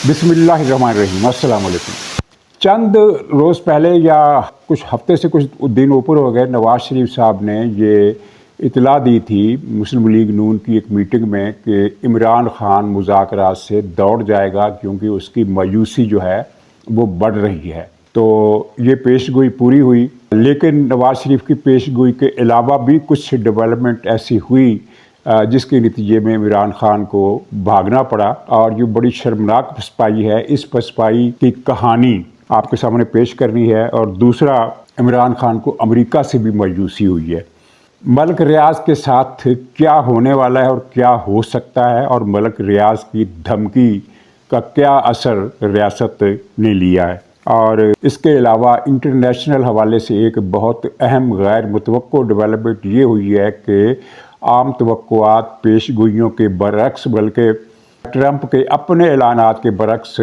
बिस्मिल्लाहिर्रहमानिर्रहीम। अस्सलाम वालेकुम। चंद रोज़ पहले या कुछ हफ्ते से कुछ दिन ऊपर हो गए, नवाज़ शरीफ साहब ने ये इतला दी थी मुस्लिम लीग नून की एक मीटिंग में कि इमरान खान मुज़ाकरात से दौड़ जाएगा क्योंकि उसकी मायूसी जो है वो बढ़ रही है। तो ये पेशगोई पूरी हुई, लेकिन नवाज़ शरीफ की पेशगोई के अलावा भी कुछ डेवलपमेंट ऐसी हुई जिसके नतीजे में इमरान खान को भागना पड़ा, और जो बड़ी शर्मनाक पसपाई है, इस पसपाई की कहानी आपके सामने पेश करनी है। और दूसरा, इमरान खान को अमेरिका से भी मायूसी हुई है। मलिक रियाज के साथ क्या होने वाला है और क्या हो सकता है, और मलिक रियाज की धमकी का क्या असर रियासत ने लिया है। और इसके अलावा इंटरनेशनल हवाले से एक बहुत अहम गैर मुतवक्को डेवलपमेंट ये हुई है कि आम तवक्कुआत पेशगोइयों के बरक्स, बल्कि ट्रंप के अपने ऐलानात के बरक्स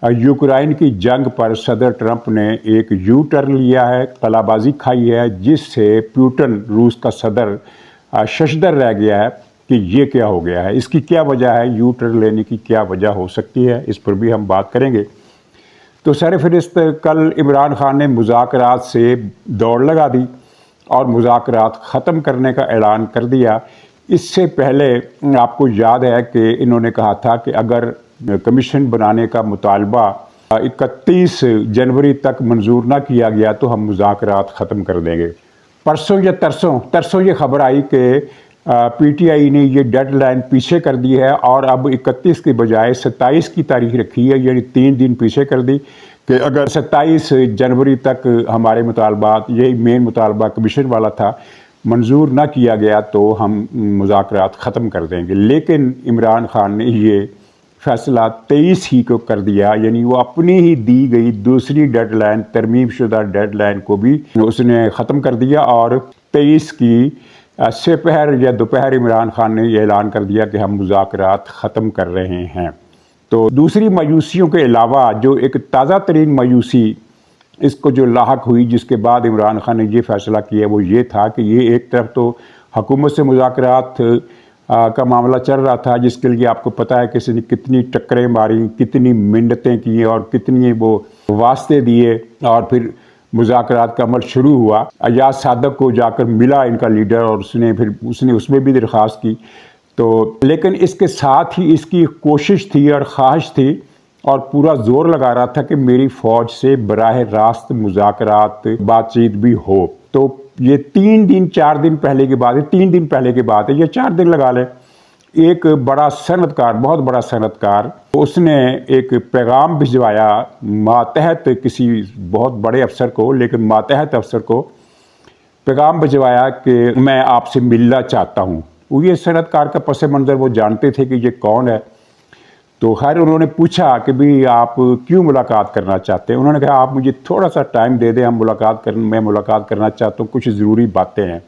यूक्रेन की जंग पर सदर ट्रंप ने एक यू टर्न लिया है, कलाबाजी खाई है, जिससे पुतिन रूस का सदर शशदर रह गया है कि ये क्या हो गया है, इसकी क्या वजह है, यू टर्न लेने की क्या वजह हो सकती है, इस पर भी हम बात करेंगे। तो सरफहरिस्त कल इमरान खान ने मुज़ाकरात से दौड़ लगा दी और मुज़ाकरात ख़त्म करने का ऐलान कर दिया। इससे पहले आपको याद है कि इन्होंने कहा था कि अगर कमीशन बनाने का मुतालबा 31 जनवरी तक मंजूर ना किया गया तो हम मुज़ाकरात ख़त्म कर देंगे। परसों या तरसों ये खबर आई कि पीटीआई ने ये डेडलाइन पीछे कर दी है और अब 31 की बजाय 27 की तारीख रखी है, यानी 3 दिन पीछे कर दी कि अगर 27 जनवरी तक हमारे मुतालबात, यही मेन मुतालबा कमीशन वाला था, मंजूर ना किया गया तो हम मुज़ाकरात ख़त्म कर देंगे। लेकिन इमरान खान ने ये फैसला 23 ही को कर दिया, यानी वो अपनी ही दी गई दूसरी डेडलाइन, तरमीम शुदा डेडलाइन को भी उसने ख़त्म कर दिया। और 23 की सेपहर या दोपहर इमरान खान ने यह ऐलान कर दिया कि हम मुज़ाकरात ख़त्म कर रहे हैं। तो दूसरी मायूसियों के अलावा जो एक ताज़ा तरीन मायूसी इसको जो लाहक हुई, जिसके बाद इमरान खान ने ये फ़ैसला किया, वो ये था कि ये एक तरफ तो हुकूमत से मुज़ाकरात का मामला चल रहा था, जिसके लिए आपको पता है किसी ने कितनी टक्करें मारी, कितनी मिन्नतें की और कितनी वो वास्ते दिए, और फिर मुज़ाकरात का अमल शुरू हुआ। अयाज सादक को जाकर मिला इनका लीडर और उसने उसमें भी दरख्वास्त की। तो लेकिन इसके साथ ही इसकी कोशिश थी और ख्वाहिश थी और पूरा जोर लगा रहा था कि मेरी फ़ौज से बराह रास्त मुज़ाकरात बातचीत भी हो। तो ये 3 दिन 4 दिन पहले की बात है, 3 दिन पहले की बात है, ये 4 दिन लगा लें। एक बड़ा सनतकार, बहुत बड़ा सनतकार, उसने एक पैगाम भिजवाया मातहत किसी बहुत बड़े अफसर को, लेकिन मातहत अफसर को पैगाम भिजवाया कि मैं आपसे मिलना चाहता हूँ। वो ये सनतकार का पस मंज़र वो जानते थे कि ये कौन है। तो खैर उन्होंने पूछा कि भाई आप क्यों मुलाकात करना चाहते हैं। उन्होंने कहा आप मुझे थोड़ा सा टाइम दे दें, मैं मुलाकात करना चाहता हूँ, कुछ ज़रूरी बातें हैं।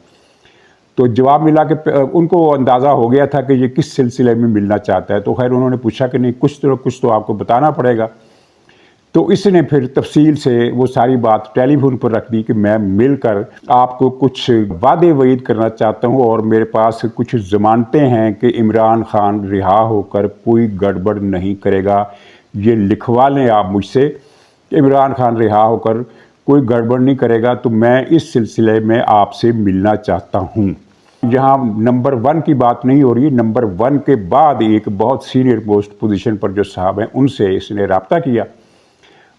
तो जवाब मिला कि उनको अंदाज़ा हो गया था कि ये किस सिलसिले में मिलना चाहता है। तो खैर उन्होंने पूछा कि नहीं, कुछ तो आपको बताना पड़ेगा। तो इसने फिर तफसील से वो सारी बात टेलीफोन पर रख दी कि मैं मिलकर आपको कुछ वादे वईद करना चाहता हूँ और मेरे पास कुछ ज़मानतें हैं कि इमरान खान रिहा होकर कोई गड़बड़ नहीं करेगा। ये लिखवा लें आप मुझसे कि इमरान खान रिहा होकर कोई गड़बड़ नहीं करेगा, तो मैं इस सिलसिले में आपसे मिलना चाहता हूँ। यहाँ नंबर 1 की बात नहीं हो रही, नंबर 1 के बाद एक बहुत सीनियर पोजीशन पर जो साहब हैं उनसे इसने रब्ता किया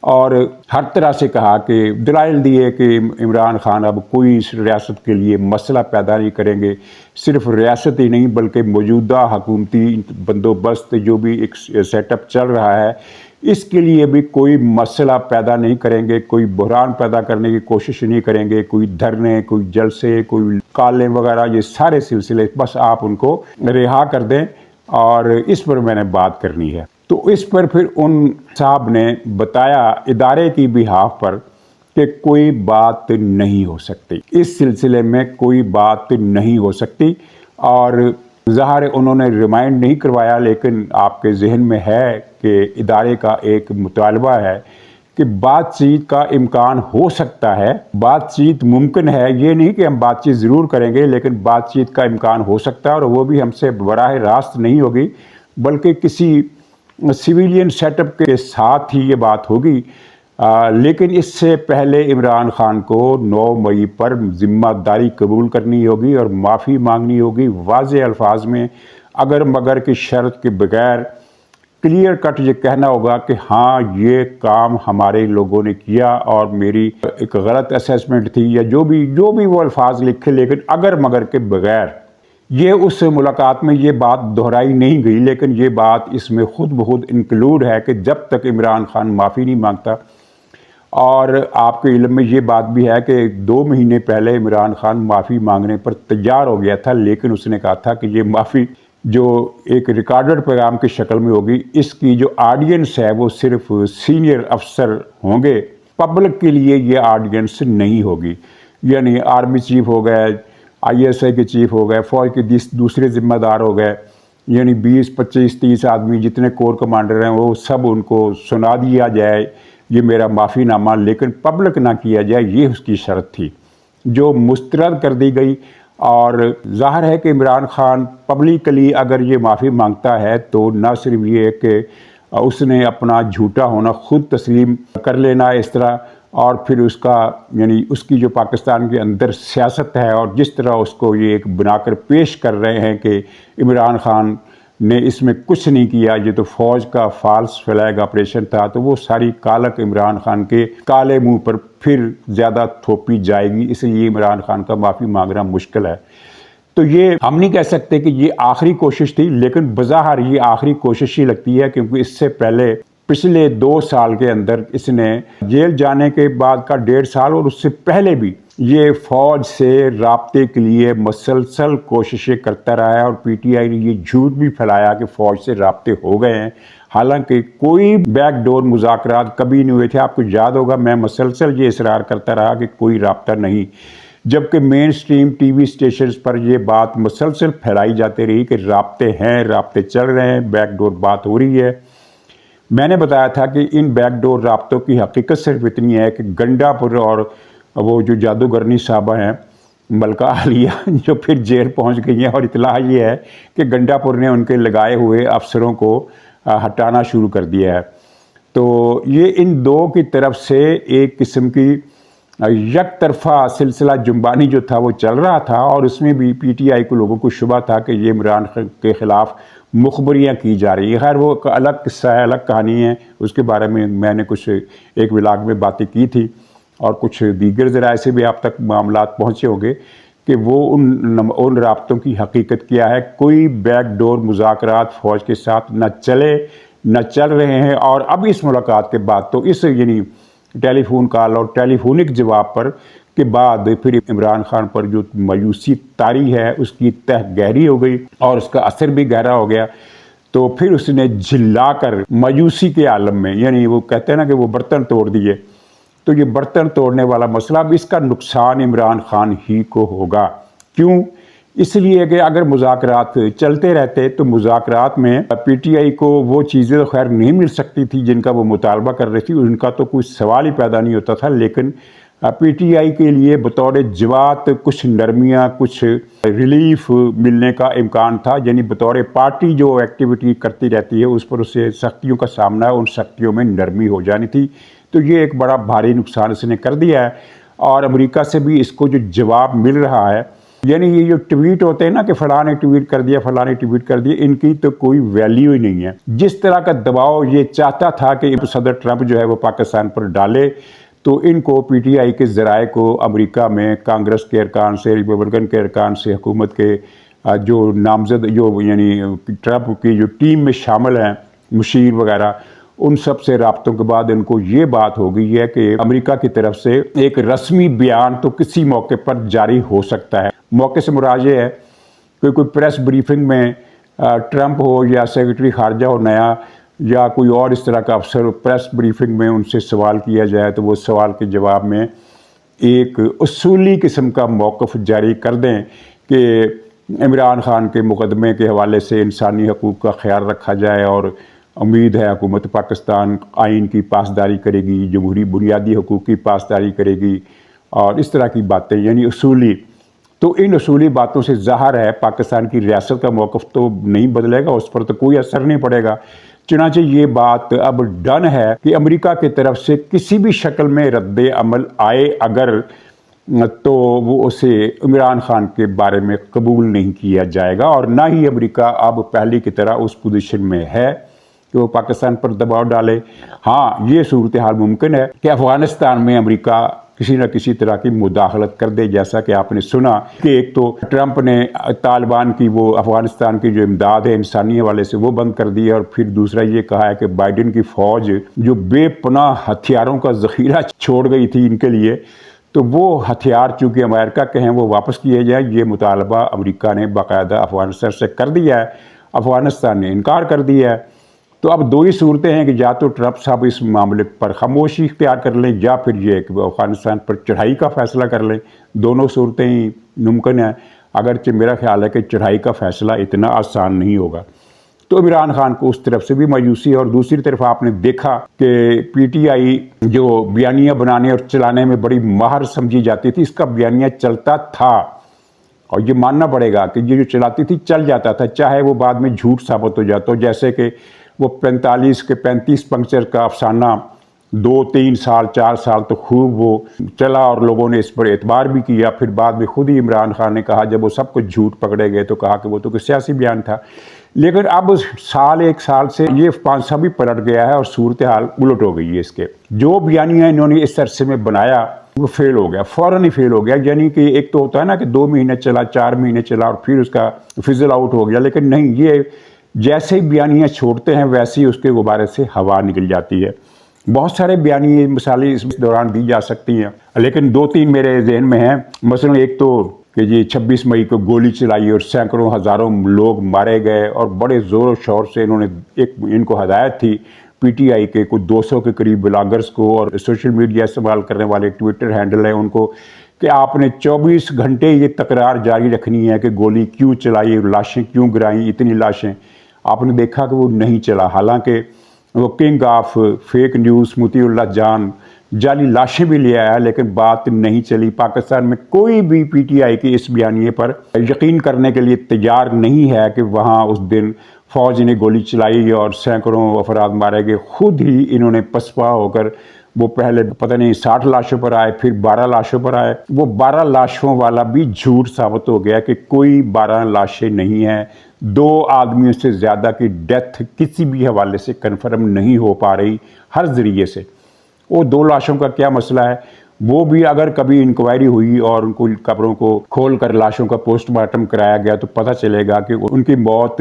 और हर तरह से कहा कि दलाइल दिए कि इमरान खान अब कोई इस रियासत के लिए मसला पैदा नहीं करेंगे। सिर्फ रियासत ही नहीं बल्कि मौजूदा हुकूमती बंदोबस्त जो भी एक सेटअप चल रहा है, इसके लिए भी कोई मसला पैदा नहीं करेंगे, कोई बहरान पैदा करने की कोशिश नहीं करेंगे, कोई धरने, कोई जलसे, कोई काले वगैरह, ये सारे सिलसिले बस आप उनको रिहा कर दें और इस पर मैंने बात करनी है। तो इस पर फिर उन साहब ने बताया इदारे की बिहाफ पर कि कोई बात नहीं हो सकती, इस सिलसिले में कोई बात नहीं हो सकती। और ज़ाहिर उन्होंने रिमाइंड नहीं करवाया, लेकिन आपके जहन में है कि इदारे का एक मुतालबा है कि बातचीत का इम्कान हो सकता है, बातचीत मुमकिन है। ये नहीं कि हम बातचीत ज़रूर करेंगे, लेकिन बातचीत का इम्कान हो सकता है और वो भी हमसे बराह रास्त नहीं होगी, बल्कि किसी सिविलियन सेटअप के साथ ही ये बात होगी। लेकिन इससे पहले इमरान खान को 9 मई पर जिम्मेदारी कबूल करनी होगी और माफ़ी मांगनी होगी वाज़ेह अल्फाज में, अगर मगर की शर्त के बगैर क्लियर कट ये कहना होगा कि हाँ ये काम हमारे लोगों ने किया और मेरी एक गलत असेसमेंट थी, या जो भी वो अल्फाज लिखे, लेकिन अगर मगर के बगैर। ये उस मुलाकात में ये बात दोहराई नहीं गई, लेकिन ये बात इसमें खुद ब खुद इंक्लूड है कि जब तक इमरान खान माफ़ी नहीं मांगता। और आपके इल्म में ये बात भी है कि 2 महीने पहले इमरान खान माफ़ी मांगने पर तैयार हो गया था, लेकिन उसने कहा था कि ये माफ़ी जो एक रिकॉर्डेड पैगाम की शक्ल में होगी, इसकी जो ऑडियंस है वो सिर्फ सीनियर अफसर होंगे, पब्लिक के लिए ये ऑडियंस नहीं होगी। यानी आर्मी चीफ हो गए, ISI के चीफ हो गए, फ़ौज के दूसरे ज़िम्मेदार हो गए, यानी 20, 25, 30 आदमी जितने कोर कमांडर हैं वो सब उनको सुना दिया जाए ये मेरा माफ़ीनामा, लेकिन पब्लिक ना किया जाए, ये उसकी शर्त थी जो मुस्तरद कर दी गई। और ज़ाहिर है कि इमरान खान पब्लिकली अगर ये माफ़ी मांगता है तो न सिर्फ ये कि उसने अपना झूठा होना खुद तस्लीम कर लेना इस तरह, और फिर उसका यानी उसकी जो पाकिस्तान के अंदर सियासत है और जिस तरह उसको ये एक बनाकर पेश कर रहे हैं कि इमरान खान ने इसमें कुछ नहीं किया, ये तो फ़ौज का फाल्स फ्लैग ऑपरेशन था, तो वो सारी कालक इमरान खान के काले मुंह पर फिर ज़्यादा थोपी जाएगी। इसलिए इमरान खान का माफ़ी मांगना मुश्किल है। तो ये हम नहीं कह सकते कि ये आखिरी कोशिश थी, लेकिन बज़ाहिर ये आखिरी कोशिश ही लगती है, क्योंकि इससे पहले पिछले 2 साल के अंदर इसने जेल जाने के बाद का 1.5 साल और उससे पहले भी ये फ़ौज से राब्ते के लिए मसलसल कोशिशें करता रहा है। और PTI ने ये झूठ भी फैलाया कि फ़ौज से राब्ते हो गए हैं, हालांकि कोई बैकडोर मुज़ाकरात कभी नहीं हुए थे। आपको याद होगा मैं मसलसल ये इसरार करता रहा कि कोई राब्ता नहीं, जबकि मेन स्ट्रीम TV स्टेशन पर ये बात मसलसल फैलाई जाती रही कि राब्ते हैं, राब्ते चल रहे हैं, बैकडोर बात हो रही है। मैंने बताया था कि इन बैकडोर राब्तों की हकीकत सिर्फ इतनी है कि गंडापुर और वो जो जादूगरनी साहबा हैं मलका आलिया जो फिर जेल पहुंच गई हैं, और इतला ये है कि गंडापुर ने उनके लगाए हुए अफसरों को हटाना शुरू कर दिया है। तो ये इन दो की तरफ से एक किस्म की एक तरफा सिलसिला जुम्बानी जो था वो चल रहा था, और उसमें भी PTI को लोगों को शुबा था कि ये इमरान के ख़िलाफ़ मुखबरियाँ की जा रही है। खैर वो एक अलग किस्सा है, अलग कहानी है, उसके बारे में मैंने कुछ एक व्लॉग में बातें की थी और कुछ दीगर ज़राए से भी आप तक मामलात पहुँचे होंगे कि वो उन राब्तों की हकीकत क्या है। कोई बैकडोर मुज़ाकरात फ़ौज के साथ न चले न चल रहे हैं। और अब इस मुलाकात के बाद तो इस यानी टेलीफोन कॉल और टेलीफोनिक जवाब पर के बाद फिर इमरान खान पर जो मायूसी तारी है उसकी तह गहरी हो गई और उसका असर भी गहरा हो गया। तो फिर उसने झिल्लाकर मायूसी के आलम में, यानी वो कहते हैं ना कि वो बर्तन तोड़ दिए, तो ये बर्तन तोड़ने वाला मसला, अब इसका नुकसान इमरान खान ही को होगा। क्यों? इसलिए कि अगर मुज़ाकरात चलते रहते तो मुज़ाकरात में PTI को वो चीज़ें तो खैर नहीं मिल सकती थी जिनका वो मुतालबा कर रही थी, उनका तो कोई सवाल ही पैदा नहीं होता था। लेकिन PTI के लिए बतौर जवात कुछ नरमियाँ, कुछ रिलीफ मिलने का इम्कान था, यानी बतौर पार्टी जो एक्टिविटी करती रहती है उस पर उसे सख्तियों का सामना है, उन सख्तियों में नरमी हो जानी थी। तो ये एक बड़ा भारी नुकसान इसने कर दिया है। और अमेरिका से भी इसको जो जवाब मिल रहा है, यानी ये जो ट्वीट होते हैं ना कि फलां ने ट्वीट कर दिया, फलां ने ट्वीट कर दिया, इनकी तो कोई वैल्यू ही नहीं है। जिस तरह का दबाव ये चाहता था कि सदर ट्रंप जो है वो पाकिस्तान पर डाले, तो इनको PTI के ज़राए को अमेरिका में कांग्रेस के अरकान से, रिपब्लिकन के अरकान से, हुकूमत के जो नामजद जो यानी ट्रंप की जो टीम में शामिल हैं मुशीर वगैरह, उन सब से राब्तों के बाद इनको ये बात हो गई है कि अमेरिका की तरफ से एक रस्मी बयान तो किसी मौके पर जारी हो सकता है। मौके से मुराद ये है कि कोई प्रेस ब्रीफिंग में ट्रंप हो या सेक्रेटरी खारजा हो नया, या कोई और इस तरह का अफसर प्रेस ब्रीफिंग में उनसे सवाल किया जाए तो वो सवाल के जवाब में एक उसूली किस्म का मौक़िफ़ जारी कर दें कि इमरान खान के मुकदमे के हवाले से इंसानी हकूक़ का ख्याल रखा जाए, और उम्मीद है हुकूमत पाकिस्तान आइन की पासदारी करेगी, जमहूरी बुनियादी हकूक़ की पासदारी करेगी, और इस तरह की बातें यानी उसूली। तो इन उसूली बातों से ज़ाहिर है पाकिस्तान की रियासत का मौक़िफ़ तो नहीं बदलेगा, उस पर तो कोई असर नहीं पड़ेगा। چنانچہ یہ بات اب ڈن ہے کہ امریکہ کی طرف سے کسی بھی شکل میں رد عمل آئے اگر تو وہ اسے عمران خان کے بارے میں قبول نہیں کیا جائے گا، اور نہ ہی امریکہ اب پہلے کی طرح اس پوزیشن میں ہے کہ وہ پاکستان پر دباؤ ڈالے۔ ہاں، یہ صورتحال ممکن ہے کہ افغانستان میں امریکہ کسی نہ کسی طرح کی مداخلت کر دے، جیسا کہ آپ نے سنا کہ ایک تو ٹرمپ نے طالبان کی وہ افغانستان کی جو امداد ہے انسانی حوالے سے وہ بند کر دی ہے، اور پھر دوسرا یہ کہا ہے کہ بائیڈن کی فوج جو بے پناہ ہتھیاروں کا ذخیرہ چھوڑ گئی تھی ان کے لیے، تو وہ ہتھیار چونکہ امریکہ کے ہیں وہ واپس کیے جائیں۔ یہ مطالبہ امریکہ نے باقاعدہ افغانستان سے کر دیا ہے، افغانستان نے انکار کر دیا ہے۔ تو اب دو ہی صورتیں ہیں کہ یا تو ٹرمپ صاحب اس معاملے پر خاموشی اختیار کر لیں، یا پھر یہ کہ وہ افغانستان پر چڑھائی کا فیصلہ کر لیں۔ دونوں صورتیں ہی ممکن ہیں، اگرچہ میرا خیال ہے کہ چڑھائی کا فیصلہ اتنا آسان نہیں ہوگا۔ تو عمران خان کو اس طرف سے بھی مایوسی ہے، اور دوسری طرف آپ نے دیکھا کہ پی ٹی آئی جو بیانیہ بنانے اور چلانے میں بڑی ماہر سمجھی جاتی تھی، اس کا بیانیہ چلتا تھا، اور یہ ماننا پڑے گا کہ یہ جو چلاتی تھی چل جاتا تھا، چاہے وہ بعد میں جھوٹ ثابت ہو جاتا ہو، جیسے کہ وہ 45 کے 35 پنکچر کا افسانہ 2-3 سال 4 سال تو خوب وہ چلا، اور لوگوں نے اس پر اعتبار بھی کیا۔ پھر بعد میں خود ہی عمران خان نے کہا، جب وہ سب کچھ جھوٹ پکڑے گئے تو کہا کہ وہ تو کوئی سیاسی بیان تھا۔ لیکن اب ایک سال سے یہ پانسا بھی پلٹ گیا ہے، اور صورتحال الٹ ہو گئی ہے اس کے۔ جو بیانیہ انہوں نے اس عرصے میں بنایا وہ فیل ہو گیا، فوراً ہی فیل ہو گیا۔ یعنی کہ ایک تو ہوتا ہے نا کہ 2 مہینے چلا، 4 مہینے چلا، اور پھر اس کا فضل آؤٹ ہو گیا، لیکن نہیں، یہ جیسے ہی بیانیہ چھوڑتے ہیں ویسے ہی اس کے غبارے سے ہوا نکل جاتی ہے۔ بہت سارے بیانیے مثالیں اس دوران دی جا سکتی ہیں، لیکن 2-3 میرے ذہن میں ہیں۔ مثلا ایک تو کہ یہ 26 مئی کو گولی چلائی اور سینکڑوں ہزاروں لوگ مارے گئے، اور بڑے زور و شور سے انہوں نے ان کو ہدایت تھی پی ٹی آئی کے کچھ 200 کے قریب بلاگرز کو، اور سوشل میڈیا استعمال کرنے والے ٹویٹر ہینڈل ہیں ان کو، کہ آپ نے 24 گھنٹے یہ تکرار جاری رکھنی ہے کہ گولی کیوں چلائی، لاشیں کیوں گرائیں، اتنی لاشیں۔ آپ نے دیکھا کہ وہ نہیں چلا، حالانکہ وہ کنگ آف فیک نیوز مطیع اللہ جان جعلی لاشیں بھی لے آیا، لیکن بات نہیں چلی۔ پاکستان میں کوئی بھی پی ٹی آئی کے اس بیانیے پر یقین کرنے کے لیے تیار نہیں ہے کہ وہاں اس دن فوج نے گولی چلائی اور سینکڑوں افراد مارے گئے۔ خود ہی انہوں نے پسپا ہو کر وہ پہلے پتہ نہیں 60 لاشوں پر آئے، پھر 12 لاشوں پر آئے۔ وہ 12 لاشوں والا بھی جھوٹ ثابت ہو گیا کہ کوئی 12 لاشیں نہیں ہیں۔ 2 آدمیوں سے زیادہ کی ڈیتھ کسی بھی حوالے سے کنفرم نہیں ہو پا رہی، ہر ذریعے سے۔ وہ 2 لاشوں کا کیا مسئلہ ہے؟ وہ بھی اگر کبھی انکوائری ہوئی اور ان کو قبروں کو کھول کر لاشوں کا پوسٹ مارٹم کرایا گیا تو پتہ چلے گا کہ ان کی موت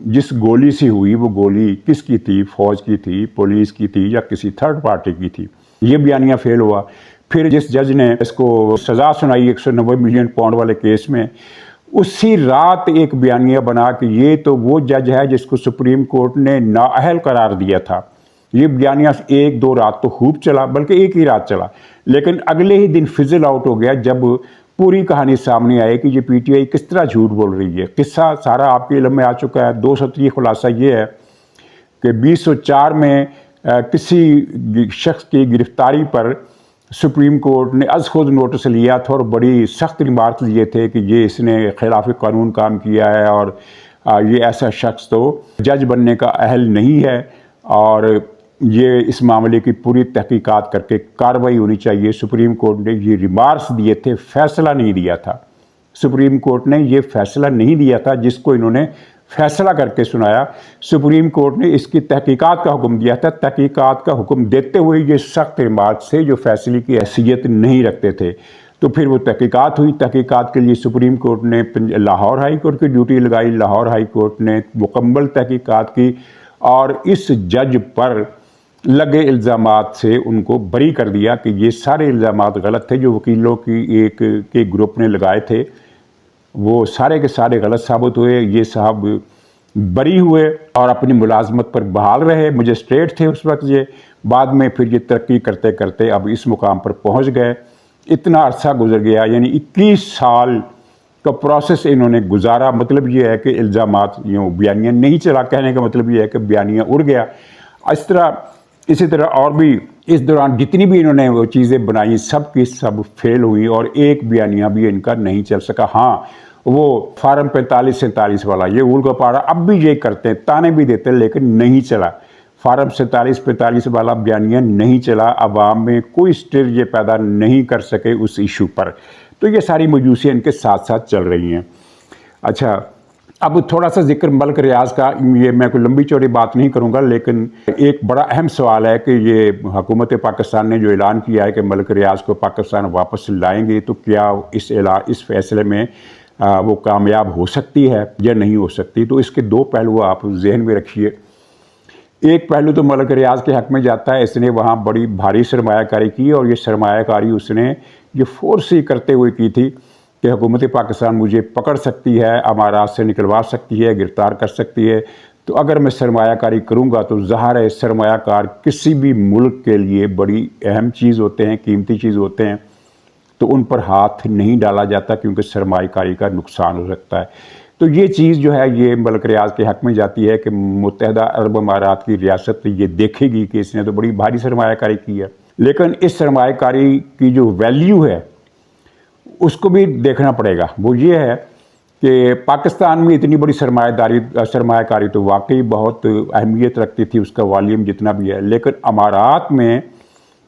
جس گولی سے ہوئی وہ گولی کس کی تھی، فوج کی تھی، پولیس کی تھی، یا کسی تھرڈ پارٹی کی تھی۔ یہ بیانیہ فیل ہوا۔ پھر جس جج نے اس کو سزا سنائی 190 ملین پاؤنڈ والے کیس میں، اسی رات ایک بیانیہ بنا کہ یہ تو وہ جج ہے جس کو سپریم کورٹ نے نااہل قرار دیا تھا۔ یہ بیانیہ 1-2 رات تو خوب چلا، بلکہ ایک ہی رات چلا، لیکن اگلے ہی دن فضل آؤٹ ہو گیا جب پوری کہانی سامنے آئی کہ یہ پی ٹی آئی کس طرح جھوٹ بول رہی ہے۔ قصہ سارا آپ کے علم میں آ چکا ہے۔ 2 سطری خلاصہ یہ ہے کہ 2004 میں کسی شخص کی گرفتاری پر سپریم کورٹ نے از خود نوٹس لیا تھا اور بڑی سخت ریمارکس دیے تھے کہ یہ اس نے خلاف قانون کام کیا ہے، اور یہ ایسا شخص تو جج بننے کا اہل نہیں ہے، اور یہ اس معاملے کی پوری تحقیقات کر کے کارروائی ہونی چاہیے۔ سپریم کورٹ نے یہ ریمارکس دیے تھے، فیصلہ نہیں دیا تھا۔ سپریم کورٹ نے یہ فیصلہ نہیں دیا تھا جس کو انہوں نے فیصلہ کر کے سنایا۔ سپریم کورٹ نے اس کی تحقیقات کا حکم دیا تھا۔ تحقیقات کا حکم دیتے ہوئے یہ سخت ریمارکس تھے جو فیصلے کی حیثیت نہیں رکھتے تھے۔ تو پھر وہ تحقیقات ہوئی۔ تحقیقات کے لیے سپریم کورٹ نے لاہور ہائی کورٹ کی ڈیوٹی لگائی۔ لاہور ہائی کورٹ نے مکمل تحقیقات کی اور اس جج پر لگے الزامات سے ان کو بری کر دیا کہ یہ سارے الزامات غلط تھے جو وکیلوں کی کے گروپ نے لگائے تھے، وہ سارے کے سارے غلط ثابت ہوئے۔ یہ صاحب بری ہوئے اور اپنی ملازمت پر بحال رہے، مجسٹریٹ تھے اس وقت یہ۔ بعد میں پھر یہ ترقی کرتے کرتے اب اس مقام پر پہنچ گئے۔ اتنا عرصہ گزر گیا، یعنی 21 سال کا پروسیس انہوں نے گزارا۔ مطلب یہ ہے کہ الزامات بیانیہ نہیں چلا، کہنے کا مطلب یہ ہے کہ بیانیہ اڑ گیا۔ اسی طرح اور بھی اس دوران جتنی بھی انہوں نے وہ چیزیں بنائی سب کی سب فیل ہوئی، اور ایک بیانیہ بھی ان کا نہیں چل سکا۔ ہاں، وہ فارم 45-47 والا، یہ اول کا پاڑا اب بھی یہ کرتے ہیں، تانے بھی دیتے ہیں، لیکن نہیں چلا۔ فارم 47-45 والا بیانیہ نہیں چلا، عوام میں کوئی سٹر یہ پیدا نہیں کر سکے اس ایشو پر. تو یہ ساری موجوسیاں ان کے ساتھ ساتھ چل رہی ہیں. اچھا، اب تھوڑا سا ذکر ملک ریاض کا، یہ میں کوئی لمبی چوڑی بات نہیں کروں گا، لیکن ایک بڑا اہم سوال ہے کہ یہ حکومت پاکستان نے جو اعلان کیا ہے کہ ملک ریاض کو پاکستان واپس لائیں گے، تو کیا اس فیصلے میں وہ کامیاب ہو سکتی ہے یا نہیں ہو سکتی؟ تو اس کے دو پہلو آپ ذہن میں رکھیے. ایک پہلو تو ملک ریاض کے حق میں جاتا ہے، اس نے وہاں بڑی بھاری سرمایہ کاری کی، اور یہ سرمایہ کاری اس نے یہ فورس ہی کرتے ہوئے کی تھی کہ حکومت پاکستان مجھے پکڑ سکتی ہے، امارات سے نکلوا سکتی ہے، گرفتار کر سکتی ہے. تو اگر میں سرمایہ کاری کروں گا تو ظاہر ہے سرمایہ کار کسی بھی ملک کے لیے بڑی اہم چیز ہوتے ہیں، قیمتی چیز ہوتے ہیں، تو ان پر ہاتھ نہیں ڈالا جاتا کیونکہ سرمایہ کاری کا نقصان ہو سکتا ہے. تو یہ چیز جو ہے یہ ملک ریاض کے حق میں جاتی ہے کہ متحدہ عرب امارات کی ریاست یہ دیکھے گی کہ اس نے تو بڑی بھاری سرمایہ کاری کی ہے، لیکن اس سرمایہ کاری کی جو ویلیو ہے اس کو بھی دیکھنا پڑے گا. وہ یہ ہے کہ پاکستان میں اتنی بڑی سرمایہ کاری تو واقعی بہت اہمیت رکھتی تھی، اس کا والیوم جتنا بھی ہے، لیکن امارات میں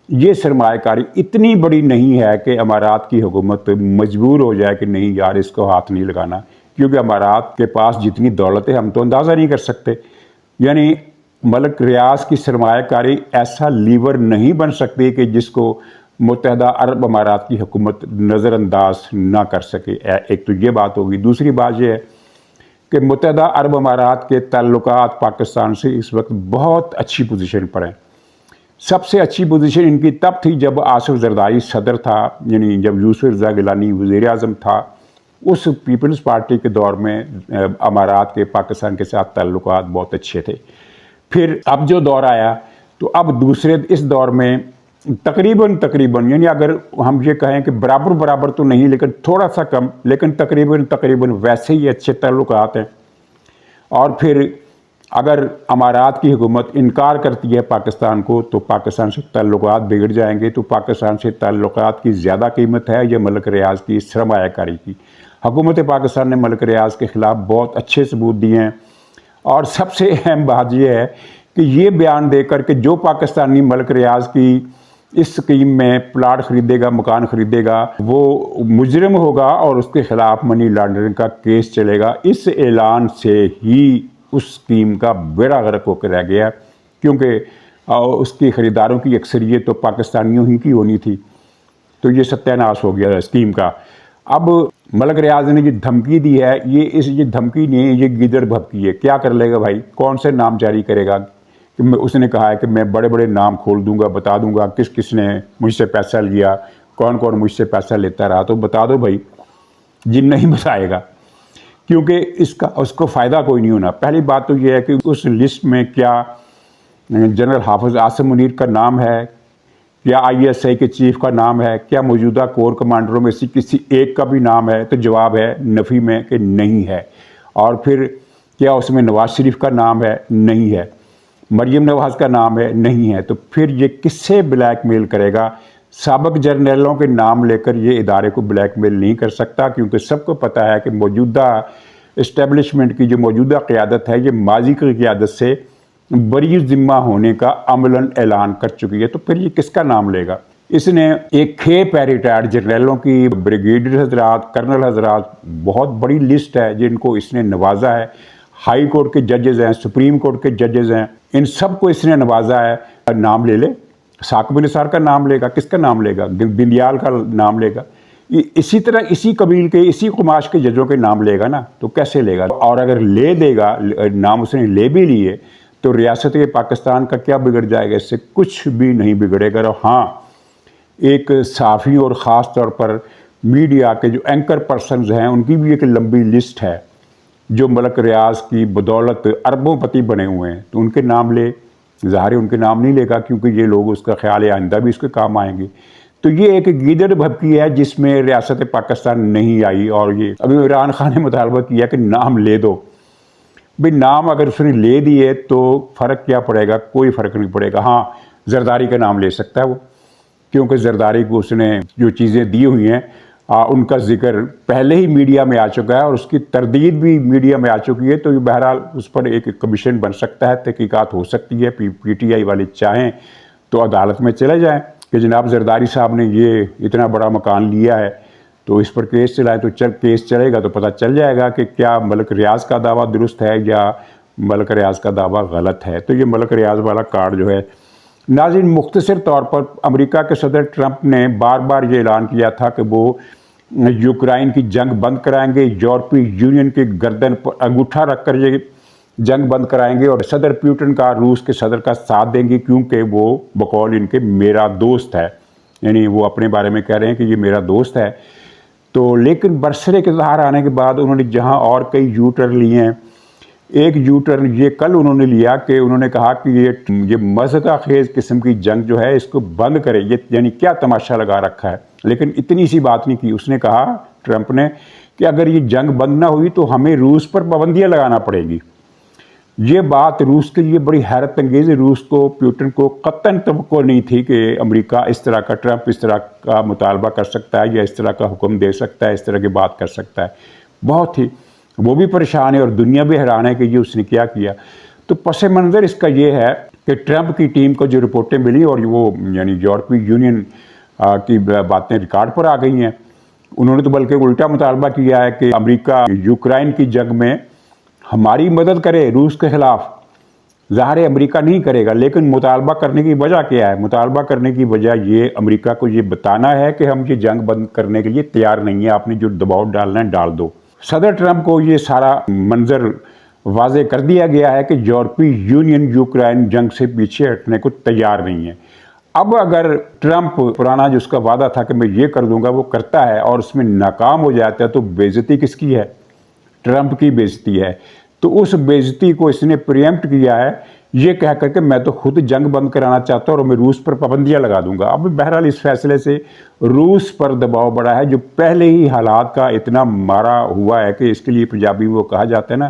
یہ سرمایہ کاری اتنی بڑی نہیں ہے کہ امارات کی حکومت مجبور ہو جائے کہ نہیں یار اس کو ہاتھ نہیں لگانا، کیونکہ امارات کے پاس جتنی دولت ہے ہم تو اندازہ نہیں کر سکتے. یعنی ملک ریاض کی سرمایہ کاری ایسا لیور نہیں بن سکتی کہ جس کو متحدہ عرب امارات کی حکومت نظر انداز نہ کر سکے. ایک تو یہ بات ہوگی. دوسری بات یہ ہے کہ متحدہ عرب امارات کے تعلقات پاکستان سے اس وقت بہت اچھی پوزیشن پر ہیں. سب سے اچھی پوزیشن ان کی تب تھی جب آصف زرداری صدر تھا، یعنی جب یوسف رضا گیلانی وزیر اعظم تھا. اس پیپلز پارٹی کے دور میں امارات کے پاکستان کے ساتھ تعلقات بہت اچھے تھے. پھر اب جو دور آیا تو اب دوسرے اس دور میں تقریباً یعنی اگر ہم یہ کہیں کہ برابر تو نہیں لیکن تھوڑا سا کم، لیکن تقریباً ویسے ہی اچھے تعلقات ہیں. اور پھر اگر امارات کی حکومت انکار کرتی ہے پاکستان کو تو پاکستان سے تعلقات بگڑ جائیں گے. تو پاکستان سے تعلقات کی زیادہ قیمت ہے یا ملک ریاض کی سرمایہ کاری کی؟ حکومت پاکستان نے ملک ریاض کے خلاف بہت اچھے ثبوت دیے ہیں، اور سب سے اہم بات یہ ہے کہ یہ بیان دے کر کہ جو پاکستانی ملک ریاض کی اس سکیم میں پلاٹ خریدے گا، مکان خریدے گا، وہ مجرم ہوگا اور اس کے خلاف منی لانڈرنگ کا کیس چلے گا. اس اعلان سے ہی اس سکیم کا بیڑا غرق ہو کے رہ گیا، کیونکہ اس کی خریداروں کی اکثریت تو پاکستانیوں ہی کی ہونی تھی. تو یہ ستیہ ناش ہو گیا اسکیم کا. اب ملک ریاض نے یہ دھمکی دی ہے، یہ دھمکی نہیں، یہ گیدڑ بھبکی ہے. کیا کر لے گا بھائی؟ کون سے نام جاری کرے گا؟ کہ اس نے کہا ہے کہ میں بڑے بڑے نام کھول دوں گا، بتا دوں گا کس کس نے مجھ سے پیسہ لیا، کون کون مجھ سے پیسہ لیتا رہا. تو بتا دو بھائی، جن نہیں بتائے گا کیونکہ اس کو فائدہ کوئی نہیں ہونا. پہلی بات تو یہ ہے کہ اس لسٹ میں کیا جنرل حافظ عاصم منیر کا نام ہے، کیا ISI کے چیف کا نام ہے، کیا موجودہ کور کمانڈروں میں سے کسی ایک کا بھی نام ہے؟ تو جواب ہے نفی میں کہ نہیں ہے. اور پھر کیا اس میں نواز شریف کا نام ہے؟ نہیں ہے. مریم نواز کا نام ہے؟ نہیں ہے. تو پھر یہ کس سے بلیک میل کرے گا؟ سابق جرنیلوں کے نام لے کر یہ ادارے کو بلیک میل نہیں کر سکتا، کیونکہ سب کو پتہ ہے کہ موجودہ اسٹیبلشمنٹ کی جو موجودہ قیادت ہے یہ ماضی کی قیادت سے بری ذمہ ہونے کا عملاً اعلان کر چکی ہے. تو پھر یہ کس کا نام لے گا؟ اس نے ایک کھیپ ہے ریٹائرڈ جرنیلوں کی، بریگیڈیئر حضرات، کرنل حضرات، بہت بڑی لسٹ ہے جن کو اس نے نوازا ہے. ہائی کورٹ کے ججز ہیں، سپریم کورٹ کے ججز ہیں، ان سب کو اس نے نوازا ہے. نام لے لے، ثاقب نثار کا نام لے گا، کس کا نام لے گا؟ بندیال کا نام لے گا. اسی طرح اسی قبیل کے، اسی قماش کے ججوں کے نام لے گا نا، تو کیسے لے گا؟ اور اگر لے دے گا، نام اس نے لے بھی لیے، تو ریاست پاکستان کا کیا بگڑ جائے گا؟ اس سے کچھ بھی نہیں بگڑے گا. ہاں، ایک صحافی اور خاص طور پر میڈیا کے جو اینکر پرسنز ہیں ان کی بھی ایک لمبی لسٹ ہے جو ملک ریاض کی بدولت اربوں پتی بنے ہوئے ہیں. تو ان کے نام لے، ظاہر ان کے نام نہیں لے گا کیونکہ یہ لوگ اس کا خیال ہے آئندہ بھی اس کے کام آئیں گے. تو یہ ایک گیدڑ بھبکی ہے جس میں ریاست پاکستان نہیں آئی. اور یہ ابھی عمران خان نے مطالبہ کیا کہ نام لے دو. بھئی نام اگر اس نے لے دیے تو فرق کیا پڑے گا؟ کوئی فرق نہیں پڑے گا. ہاں، زرداری کا نام لے سکتا ہے وہ، کیونکہ زرداری کو اس نے جو چیزیں دی ہوئی ہیں उनका जिक्र पहले ही मीडिया में आ चुका है और उसकी तरदीद भी मीडिया में आ चुकी है। तो बहरहाल उस पर एक कमीशन बन सकता है, तहकीकात हो सकती है। PTI वाले चाहें तो अदालत में चले जाएं कि जनाब जरदारी साहब ने ये इतना बड़ा मकान लिया है, तो इस पर केस चलाएं। तो केस चलेगा तो पता चल जाएगा कि क्या मलक रियाज का दावा दुरुस्त है या मलक रियाज का दावा गलत है। तो ये मलक रियाज वाला कार्ड जो है, नाज़रीन, मुख्तसर तौर पर अमेरिका के सदर ट्रंप ने बार बार ये ऐलान किया था कि वो यूक्रेन की जंग बंद कराएंगे, यूरोपीय यूनियन की गर्दन पर अंगूठा रखकर ये जंग बंद कराएंगे और सदर पुतिन का रूस के सदर का साथ देंगे, क्योंकि वो बकौल इनके मेरा दोस्त है, यानी वो अपने बारे में कह रहे हैं कि ये मेरा दोस्त है। तो लेकिन बरसरे के ज़ाहिर आने के बाद उन्होंने जहां और कई यू टर्न लिए हैं, एक यू टर्न ये कल उन्होंने लिया कि उन्होंने कहा कि ये मज़ाक़ खेज़ किस्म की जंग जो है इसको बंद करें, ये यानी क्या तमाशा लगा रखा है। लेकिन इतनी सी बात नहीं की, उसने कहा ट्रंप ने कि अगर ये जंग बंद ना हुई तो हमें रूस पर पाबंदियाँ लगाना पड़ेगी। ये बात रूस के लिए बड़ी हैरत अंगेज़ है। रूस को, पुतिन को कतन तवक्को नहीं थी कि अमेरिका इस तरह का, ट्रंप इस तरह का मुतालबा कर सकता है या इस तरह का हुक्म दे सकता है, इस तरह की बात कर सकता है। बहुत ही वो भी परेशान है और दुनिया भी हैरान है कि ये उसने क्या किया। तो पस मंज़र इसका ये है कि ट्रंप की टीम को जो रिपोर्टें मिली और वो यानी यूरोपीय यूनियन की बातें रिकॉर्ड पर आ गई हैं, उन्होंने तो बल्कि उल्टा मुतालबा किया है कि अमेरिका यूक्रेन की जंग में हमारी मदद करे रूस के खिलाफ। ज़ाहिर है अमेरिका नहीं करेगा, लेकिन मुतालबा करने की वजह क्या है? मुतालबा करने की वजह ये अमेरिका को ये बताना है कि हम ये जंग बंद करने के लिए तैयार नहीं है, आपने जो दबाव डालना है डाल दो। सदर ट्रंप को ये सारा मंजर वाजे कर दिया गया है कि यूरोपीय यूनियन यूक्रेन जंग से पीछे हटने को तैयार नहीं है। अब अगर ट्रंप पुराना जो उसका वादा था कि मैं ये कर दूंगा वो करता है और उसमें नाकाम हो जाता है, तो बेइज्जती किसकी है? ट्रंप की बेइज्जती है। तो उस बेइज्जती को इसने प्रीएम्प्ट किया है ये कह करके मैं तो खुद जंग बंद कराना चाहता हूँ और मैं रूस पर पाबंदियाँ लगा दूंगा। अब बहरहाल इस फैसले से रूस पर दबाव बढ़ा है, जो पहले ही हालात का इतना मारा हुआ है कि इसके लिए पंजाबी वो कहा जाता है ना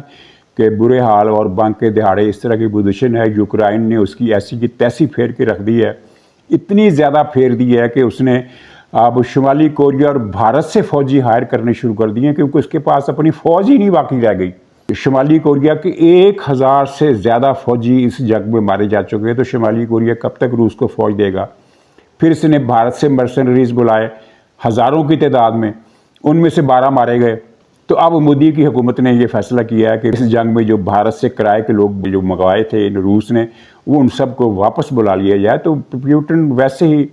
कि बुरे हाल और बांके दिहाड़े, इस तरह की पोजीशन है। यूक्रेन ने उसकी ऐसी की तैसी फेर के रख दी है, इतनी ज़्यादा फेर दी है कि उसने अब शुमाली कोरिया और भारत से फ़ौजी हायर करने शुरू कर दिए, क्योंकि उसके पास अपनी फ़ौज ही नहीं बाकी रह गई। शुमाली कोरिया के 1000 से ज़्यादा फ़ौजी इस जंग में मारे जा चुके हैं, तो शुमाली कोरिया कब तक रूस को फ़ौज देगा? फिर इसने भारत से मर्सनरीज बुलाए हज़ारों की तादाद में, उनमें से 12 मारे गए। तो अब मोदी की हुकूमत ने यह फैसला किया है कि इस जंग में जो भारत से किराए के लोग जो मंगवाए थे रूस ने, वो उन सब को वापस बुला लिया जाए। तो पुतिन वैसे ही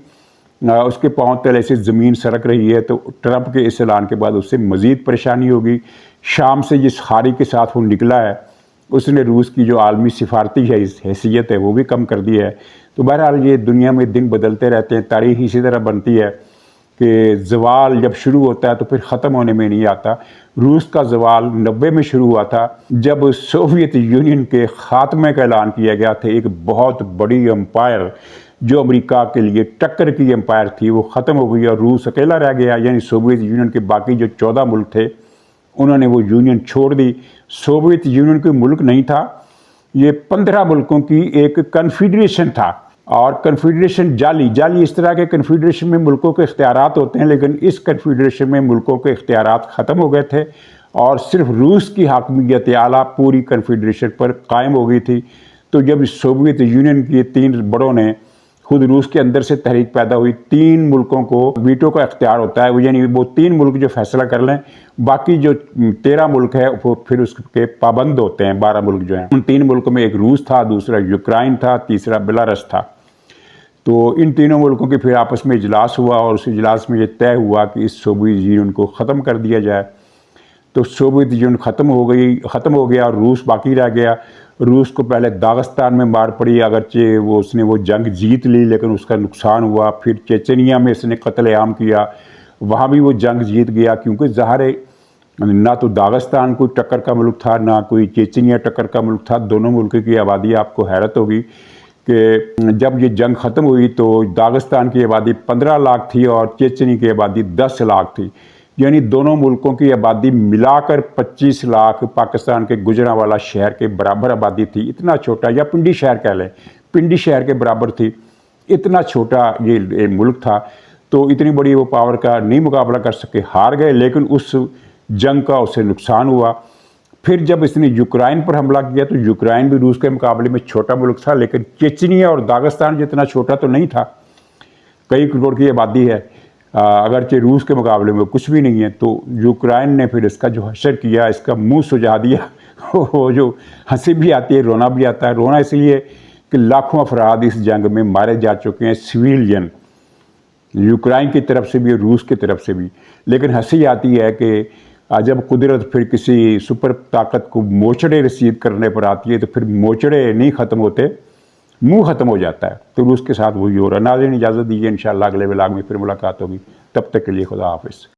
उसके पांव तले से ज़मीन सरक रही है। तो ट्रंप के इस ऐलान के बाद उससे मज़ीद परेशानी होगी। शाम से जिस खारी के साथ वो निकला है, उसने रूस की जो आलमी सिफारती हैसियत है वो भी कम कर दी है। तो बहरहाल ये दुनिया में दिन बदलते रहते हैं, तारीख इसी तरह बनती है कि जवाल जब शुरू होता है तो फिर ख़त्म होने में नहीं आता। रूस का जवाल 90 में शुरू हुआ था, जब सोवियत यूनियन के ख़ात्मे का ऐलान किया गया था। एक बहुत बड़ी एम्पायर जो अमेरिका के लिए टक्कर की एम्पायर थी वो ख़त्म हो गई और रूस अकेला रह गया। यानी सोवियत यूनियन के बाकी जो 14 मुल्क थे उन्होंने वो यूनियन छोड़ दी। सोवियत यूनियन कोई मुल्क नहीं था, ये 15 मुल्कों की एक कन्फेडरेशन था। और कन्फेडरेशन जाली इस तरह के कन्फेडरेशन में मुल्कों के इख्तियारात होते हैं, लेकिन इस कन्फेडरेशन में मुल्कों के इख्तियारात ख़त्म हो गए थे और सिर्फ रूस की हाकमियत आला पूरी कन्फेडरेशन पर कायम हो गई थी। तो जब सोवियत यूनियन के 3 बड़ों ने खुद रूस के अंदर से तहरीक पैदा हुई, 3 मुल्कों को वीटो का इख्तियार होता है, यानी वो 3 मुल्क जो फैसला कर लें, बाकी जो 13 मुल्क है वो फिर उसके पाबंद होते हैं। 12 मुल्क जो हैं, उन 3 मुल्कों में एक रूस था, दूसरा यूक्रेन था, तीसरा बेलारूस था। तो इन तीनों मुल्कों के फिर आपस में इजलास हुआ और उस इजलास में ये तय हुआ कि इस सोवियत यूनियन को ख़त्म कर दिया जाए। तो सोवियत यूनियन ख़त्म हो गया और रूस बाकी रह गया। रूस को पहले दागिस्तान में मार पड़ी, अगरचे उसने वो जंग जीत ली लेकिन उसका नुकसान हुआ। फिर चेचनिया में इसने कत्लेआम किया, वहाँ भी वो जंग जीत गया, क्योंकि ज़ाहिर है ना तो दागिस्तान कोई टक्कर का मुल्क था ना कोई चेचनिया टक्कर का मुल्क था। दोनों मुल्क की आबादी, आपको हैरत होगी कि जब ये जंग ख़त्म हुई तो दागिस्तान की आबादी 15 लाख थी और चेचनी की आबादी 10 लाख थी। यानी दोनों मुल्कों की आबादी मिलाकर 25 लाख पाकिस्तान के गुजरांवाला शहर के बराबर आबादी थी। इतना छोटा, या पिंडी शहर कह लें, पिंडी शहर के बराबर थी, इतना छोटा ये मुल्क था। تو اتنی بڑی وہ پاور کا نہیں مقابلہ کر سکے، ہار گئے، لیکن اس جنگ کا اسے نقصان ہوا۔ پھر جب اس نے یوکرائن پر حملہ کیا تو یوکرائن بھی روس کے مقابلے میں چھوٹا ملک تھا، لیکن چیچنیا اور داغستان جتنا چھوٹا تو نہیں تھا، کئی کروڑ کی آبادی ہے، اگرچہ روس کے مقابلے میں کچھ بھی نہیں ہے۔ تو یوکرائن نے پھر اس کا جو حشر کیا، اس کا منہ سجا دیا، وہ جو ہنسی بھی آتی ہے، رونا بھی آتا ہے۔ رونا اس لیے کہ لاکھوں افراد اس جنگ میں مارے جا چکے ہیں، سویلین، یوکرائن کی طرف سے بھی اور روس کی طرف سے بھی۔ لیکن ہنسی آتی ہے کہ جب قدرت پھر کسی سپر طاقت کو موچڑے رسید کرنے پر آتی ہے تو پھر موچڑے نہیں ختم ہوتے، منہ ختم ہو جاتا ہے۔ تو روس کے ساتھ وہی ہو رہا ہے۔ ناظرین اجازت دیجیے، انشاءاللہ اگلے ولاگ میں پھر ملاقات ہوگی، تب تک کے لیے خدا حافظ۔